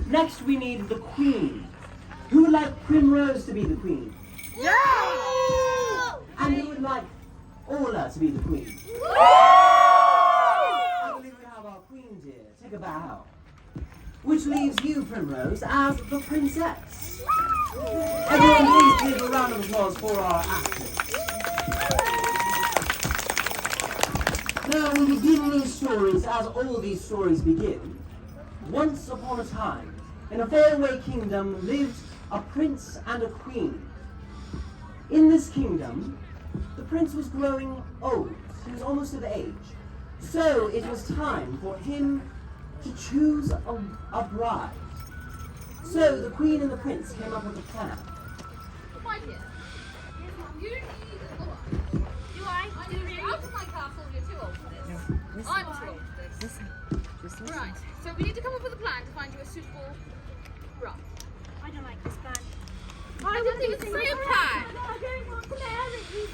Next we need the queen. Who would like Primrose to be the queen? Yeah! And who would like Orla to be the queen? I believe we have our queen here. Take a bow. Which leaves you, Primrose, as the princess. Everyone please give a round of applause for our actors. Now we begin these stories as all these stories begin. Once upon a time, in a faraway kingdom lived a prince and a queen. In this kingdom, the prince was growing old. He was almost of age. So it was time for him to choose a bride. So the queen and the prince came up with a plan. My dear, you need a bride. Do I? You're out of my castle, you're too old for this. I'm too old for this. Listen. Just listen. Right, so we need to come up with a plan to find you a suitable bride. I don't like this plan. I don't think it's a real plan. I don't want to marry you.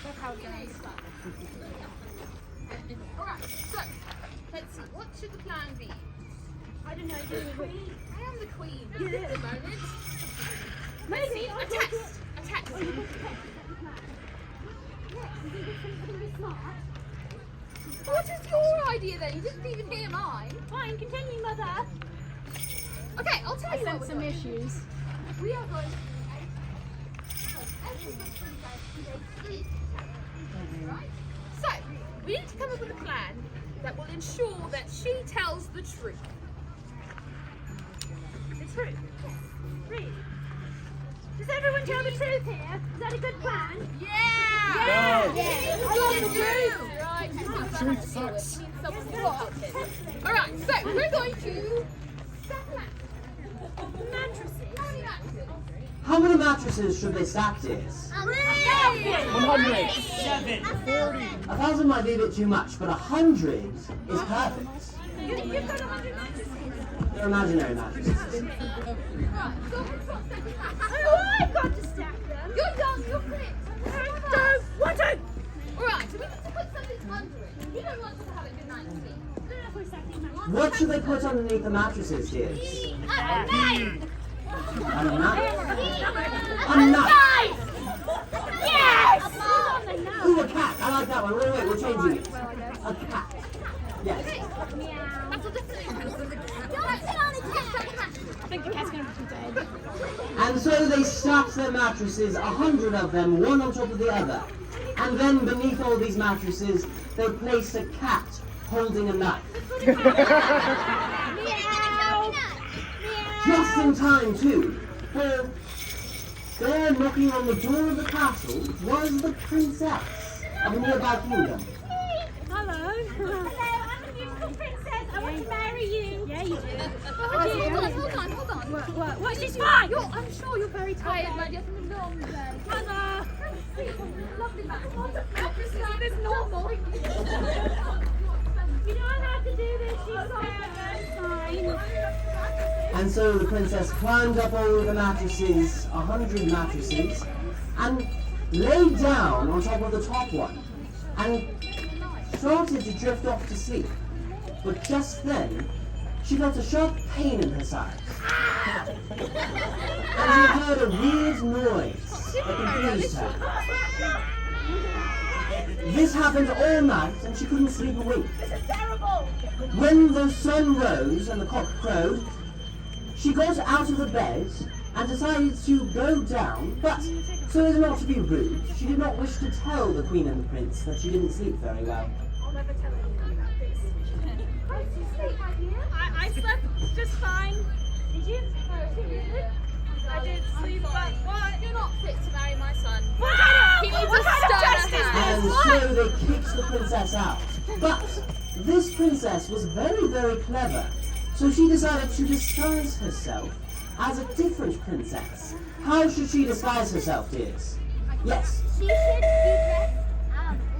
Look how it goes. Alright, so, let's see, what should the plan be? I don't know. You're the queen. I am the queen Yeah. at the moment. Maybe A I'll take test, it. a test. Oh, you've got to test the plan. Yes, you think the prince can be smart? What is your idea then? You didn't even hear mine. Fine, continue, mother. Okay, I'll tell you what we're doing. issues. We are going to right? So, we need to come up with a plan that will ensure that she tells the truth. The truth? Yes. Really? Does everyone tell the truth here? Is that a good plan? Yeah! Yes. I love the truth! Right, truth sucks. Alright, so we're going to stack mattresses. How many mattresses? How many mattresses should they stack, dears? 100. 1,000 might be a bit too much, but 100 is perfect. You've got 100 mattresses. They're imaginary mattresses. Right, so we've got stacking mattresses. Oh, I've got to stack them. You're young, you're fit. Don't want to. Alright, so we need to put something under it. You don't want us to have a good night's sleep. I don't know if we're stacking mattresses. What should they put underneath the mattresses, dears? A A nut. A nut. Yes! Ooh, a cat. I like that one. Wait, we're changing it. A cat. Yes. That's what definitely I think the cat's going to be dead. And so they stacked their mattresses, 100 of them, one on top of the other. And then beneath all these mattresses, they placed a cat holding a knife. Just in time, too, for there knocking on the door of the castle was the princess of a nearby kingdom. Hello. Hello, I'm a beautiful princess. I want to marry you. Yeah, you do. Hold on. What? She's fine. I'm sure you're very tired, my dear, from a long day. Mother. Lovely man. This is normal. You don't have to do this. She's fine. And so the princess climbed up all of the mattresses, 100 mattresses, and lay down on top of the top one, and started to drift off to sleep. But just then, she felt a sharp pain in her side. And she heard a weird noise that confused her. This happened all night, and she couldn't sleep a wink. This is terrible. When the sun rose and the cock crowed, she got out of the bed and decided to go down, but so as not to be rude, she did not wish to tell the queen and the prince that she didn't sleep very well. I'll never tell anyone about this. How did you sleep, my dear? I slept just fine. Did you? I did sleep, but what? You're not fit to marry my son. What? He needs What a kind of sterner justice hand. And so they kicked the princess out. But this princess was very, very clever. So she decided to disguise herself as a different princess. How should she disguise herself, dears? Yes. She should be dressed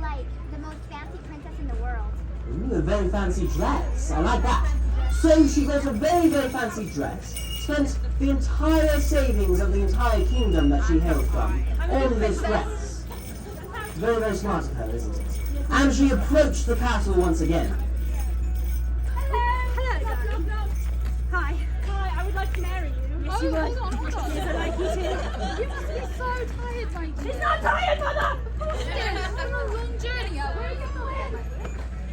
like the most fancy princess in the world. Ooh, a very fancy dress. I like that. So she got a very, very fancy dress, spent the entire savings of the entire kingdom that she hailed from on this dress. Very, very smart of her, isn't it? And she approached the castle once again. Hello. hold on. Yes, I like you too. You must be so tired, my dear. She's not tired, Mother! Of course it is. It's been a long journey. Where are you going?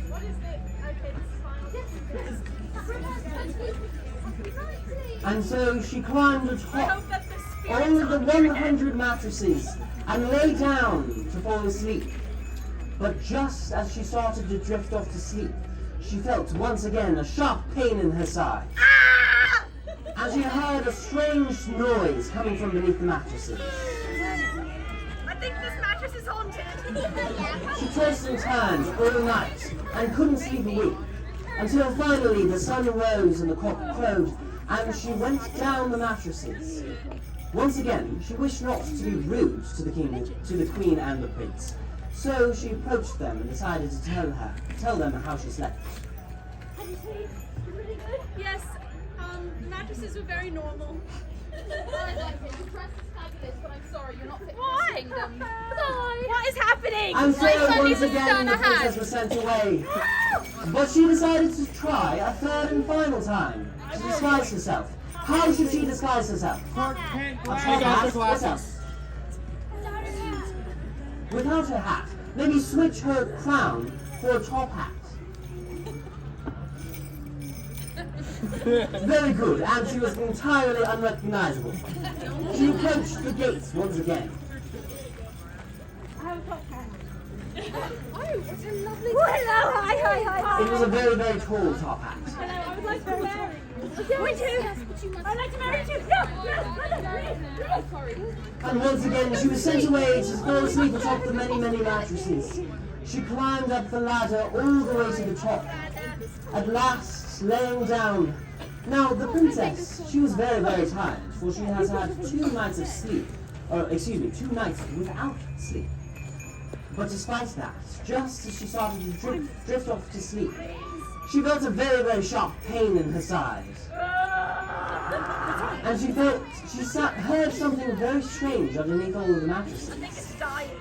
What is it? Okay, this is fine. And so she climbed I atop hope that the all spirits of the 100 mattresses and lay down to fall asleep. But just as she started to drift off to sleep, she felt once again a sharp pain in her side. And she heard a strange noise coming from beneath the mattresses. I think this mattress is haunted. She tossed and turned all night and couldn't sleep a wink, until finally the sun rose and the cock crowed, and she went down the mattresses. Once again, she wished not to be rude to the queen and the prince, so she approached them and decided to tell them how she slept. Yes, mattresses were very normal. But I'm sorry, you're not fit for Why? this kingdom. What is happening? And so son once needs a again sterner the princess was sent away. But she decided to try a third and final time to disguise herself. How should she disguise herself? Hey guys, the What glasses. else? Without her hat, maybe switch her crown for a top hat. Very good, and she was entirely unrecognizable. She approached the gates once again. I have a top hat. Oh, what a lovely Hello, hi. It was a very, very tall top hat. Hello, I would like to marry you. Would Yes, you? but you must. I'd like to marry you. No, Sorry. And once again, she was sent away to fall asleep atop the many, many mattresses. She climbed up the ladder all the way to the top, at last laying down. Now, the princess, she was very, very tired, for she has had 2 nights of sleep, 2 nights without sleep. But despite that, just as she started to drift off to sleep, she felt a very, very sharp pain in her side. And she heard something very strange underneath all of the mattresses. it's dying.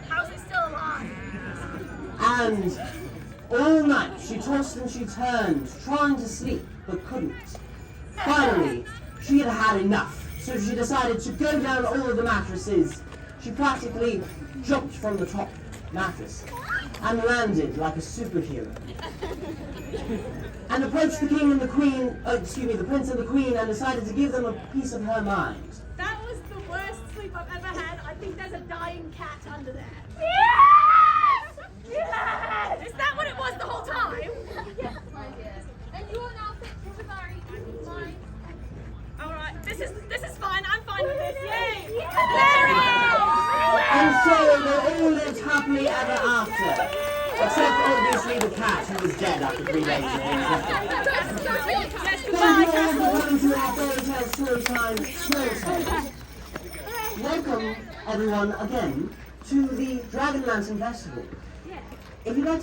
How's it still alive? And all night she tossed and she turned, trying to sleep, but couldn't. Finally, she had had enough, so she decided to go down all of the mattresses. She practically jumped from the top mattress and landed like a superhero. And approached the king and the queen, the prince and the queen, and decided to give them a piece of her mind. That was the worst sleep I've ever had. I think there's a dying cat under there. Yes! Is that what it was the whole time? Yes, my dear. And you are now fit to be married. Mine. Alright, this is fine. I'm fine with this. Yay! And so they all lived happily ever after. Except obviously the cat, who was dead after 3 days of being Yes, Thank goodbye, you all Castle. for coming to our fairy tale story time Snowtime. Welcome everyone again to the Dragon Lantern Festival. If you'd like to